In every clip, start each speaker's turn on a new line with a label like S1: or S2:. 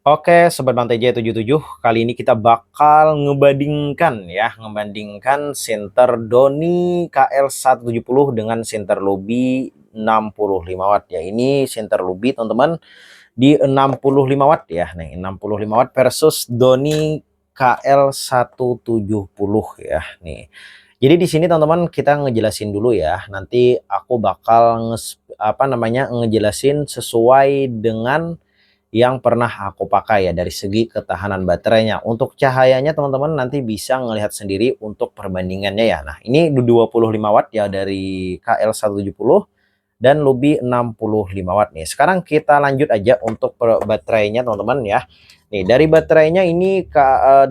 S1: Oke, Sobat Bantai J77, kali ini kita bakal ngebandingkan sinter Doni KL170 dengan sinter Lubi 65 watt ya. Ini sinter Lubi teman-teman di 65 watt ya. Nih, 65 watt versus Doni KL170 ya. Nih. Jadi di sini teman-teman kita ngejelasin dulu ya. Nanti aku bakal ngejelasin sesuai dengan yang pernah aku pakai ya dari segi ketahanan baterainya. Untuk cahayanya teman-teman nanti bisa ngelihat sendiri untuk perbandingannya ya. Nah, ini 25 watt ya dari KL170 dan Lubi 65 watt nih. Sekarang kita lanjut aja untuk baterainya teman-teman ya. Nih, dari baterainya ini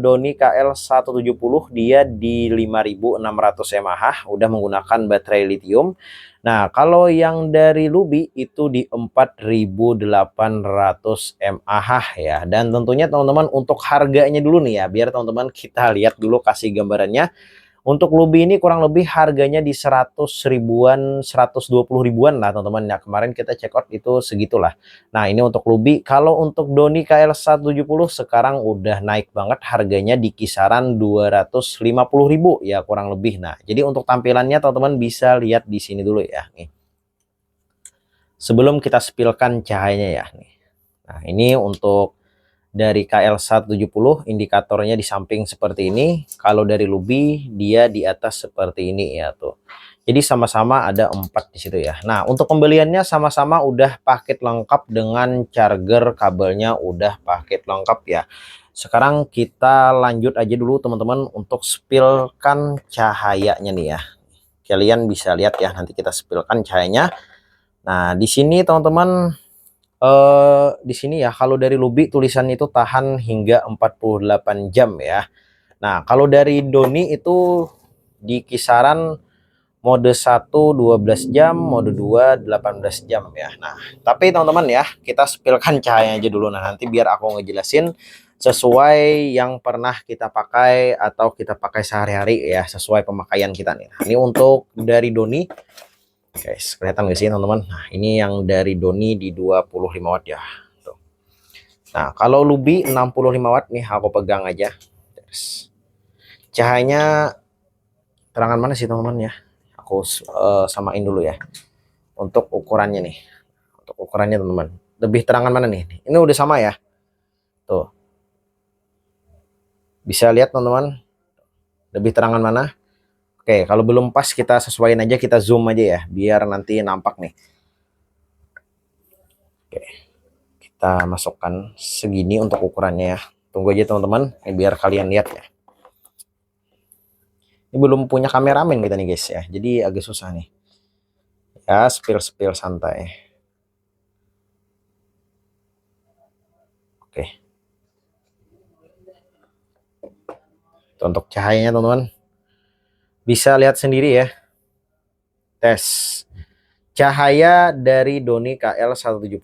S1: Doni KL170 dia di 5600 mAh udah menggunakan baterai lithium. Nah, kalau yang dari Lubi itu di 4800 mAh ya. Dan tentunya teman-teman untuk harganya dulu nih ya, biar teman-teman kita lihat dulu kasih gambarannya. Untuk Lubi ini kurang lebih harganya di 100 ribuan, 120 ribuan lah teman-teman ya. Kemarin kita check out itu segitulah. Nah, ini untuk Lubi. Kalau untuk Doni KL170 sekarang udah naik banget harganya di kisaran 250 ribu ya kurang lebih. Nah, jadi untuk tampilannya teman-teman bisa lihat di sini dulu ya. Nih. Sebelum kita spillkan cahayanya ya nih. Nah, ini untuk dari KL170 indikatornya di samping seperti ini. Kalau dari Lubi dia di atas seperti ini ya tuh. Jadi sama-sama ada 4 di situ ya. Nah, untuk pembeliannya sama-sama udah paket lengkap dengan charger, kabelnya udah paket lengkap ya. Sekarang kita lanjut aja dulu teman-teman untuk spillkan cahayanya nih ya. Kalian bisa lihat ya, nanti kita spillkan cahayanya. Nah, di sini teman-teman di sini ya kalau dari Lubi tulisan itu tahan hingga 48 jam ya. Nah, kalau dari Doni itu di kisaran mode 1 12 jam, mode 2 18 jam ya. Nah, tapi teman-teman ya, kita spillkan cahaya aja dulu. Nah, nanti biar aku ngejelasin sesuai yang pernah kita pakai atau kita pakai sehari-hari ya, sesuai pemakaian kita nih. Nah, ini untuk dari Doni. Guys, kelihatan gak sih teman-teman? Nah, ini yang dari Doni di 25 watt ya. Tuh. Nah, kalau Lubi 65 watt nih aku pegang aja. Cahayanya terangan mana sih teman-teman ya? Aku samain dulu ya. Untuk ukurannya nih. Untuk ukurannya teman-teman. Lebih terangan mana nih? Ini udah sama ya. Tuh. Bisa lihat teman-teman? Lebih terangan mana? Oke, kalau belum pas kita sesuaiin aja, kita zoom aja ya, biar nanti nampak nih. Oke, kita masukkan segini untuk ukurannya ya. Tunggu aja teman-teman, biar kalian lihat ya. Ini belum punya kameramen kita nih guys ya, jadi agak susah nih. Ya, spill santai. Oke. Itu untuk cahayanya teman-teman. Bisa lihat sendiri ya. Tes. Cahaya dari Doni KL170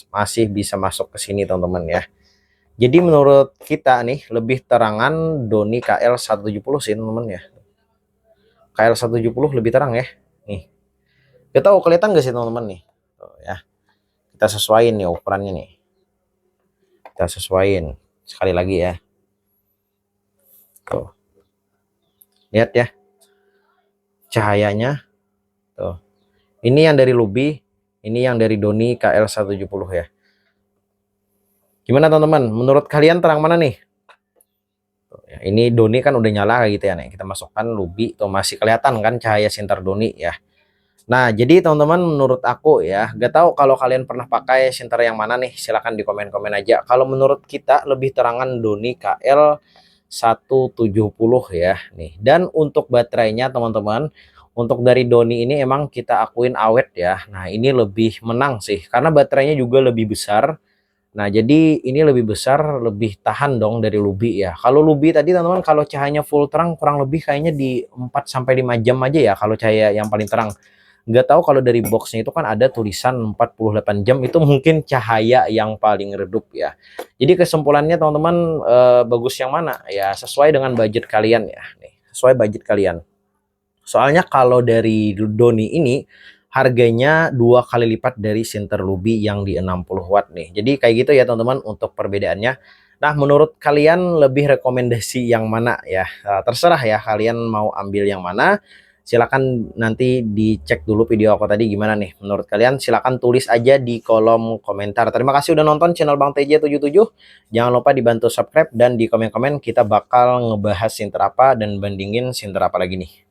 S1: masih bisa masuk ke sini teman-teman ya. Jadi menurut kita nih lebih terangan Doni KL170 sih teman-teman ya. KL170 lebih terang ya. Nih. Kita tahu kelihatan gak sih teman-teman nih? Tuh, ya. Kita sesuaiin nih ukurannya nih. Kita sesuaiin sekali lagi ya. Tuh. Lihat ya. Cahayanya. Tuh. Ini yang dari Lubi, ini yang dari Doni KL170 ya. Gimana teman-teman? Menurut kalian terang mana nih? Tuh, ya. Ini Doni kan udah nyala kayak gitu ya nih. Kita masukkan Lubi, tuh masih kelihatan kan cahaya sinter Doni ya. Nah, jadi teman-teman menurut aku ya, gak tahu kalau kalian pernah pakai sinter yang mana nih, silahkan di komen-komen aja. Kalau menurut kita lebih terangan Doni KL 170 ya nih. Dan untuk baterainya teman-teman, untuk dari Doni ini emang kita akuin awet ya. Nah, ini lebih menang sih karena baterainya juga lebih besar. Nah, jadi ini lebih besar, lebih tahan dong dari Lubi ya. Kalau Lubi tadi teman-teman kalau cahayanya full terang kurang lebih kayaknya di 4 sampai 5 jam aja ya kalau cahaya yang paling terang. Nggak tahu kalau dari boxnya itu kan ada tulisan 48 jam, itu mungkin cahaya yang paling redup ya. Jadi kesimpulannya teman-teman bagus yang mana ya, sesuai dengan budget kalian ya nih, sesuai budget kalian. Soalnya kalau dari Doni ini harganya 2 kali lipat dari Sinter Luby yang di 60 watt nih. Jadi kayak gitu ya teman-teman untuk perbedaannya. Nah, menurut kalian lebih rekomendasi yang mana ya? Terserah ya kalian mau ambil yang mana. Silakan nanti dicek dulu video aku tadi gimana nih menurut kalian. Silakan tulis aja di kolom komentar. Terima kasih udah nonton channel Bang TJ77. Jangan lupa dibantu subscribe dan di komen-komen kita bakal ngebahas Sinter apa dan bandingin Sinter apa lagi nih.